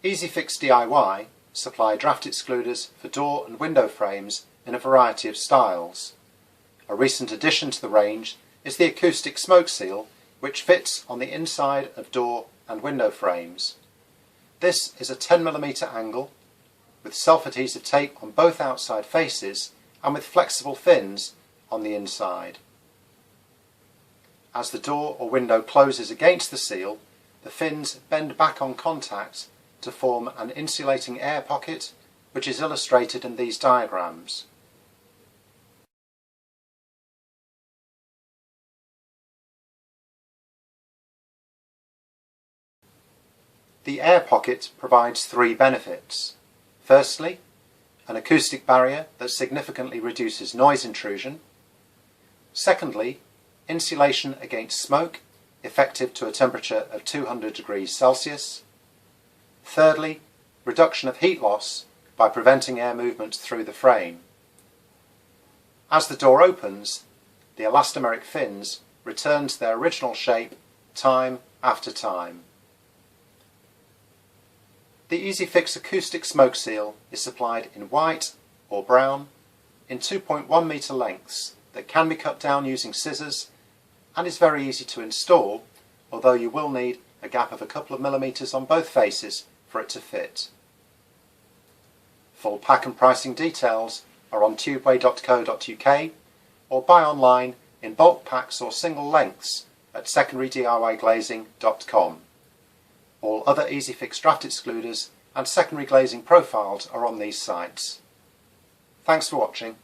Easyfix DIY supply draft excluders for door and window frames in a variety of styles. A recent addition to the range is the Acoustic Smoke seal, which fits on the inside of door and window frames. This is a 10mm angle with self-adhesive tape on both outside faces and with flexible fins on the inside. As the door or window closes against the seal, the fins bend back on contact to form an insulating air pocket, which is illustrated in these diagrams. The air pocket provides three benefits. Firstly, an acoustic barrier that significantly reduces noise intrusion. Secondly, insulation against smoke, effective to a temperature of 200 degrees Celsius. Thirdly, reduction of heat loss by preventing air movement through the frame. As the door opens, the elastomeric fins return to their original shape time after time. The Easyfix Acoustic Smoke Seal is supplied in white or brown in 2.1 metre lengths that can be cut down using scissors and is very easy to install, although you will need a gap of a couple of millimetres on both faces for it to fit. Full pack and pricing details are on tubeway.co.uk or buy online in bulk packs or single lengths at secondarydiyglazing.com. All other Easyfix draft excluders and secondary glazing profiles are on these sites. Thanks for watching.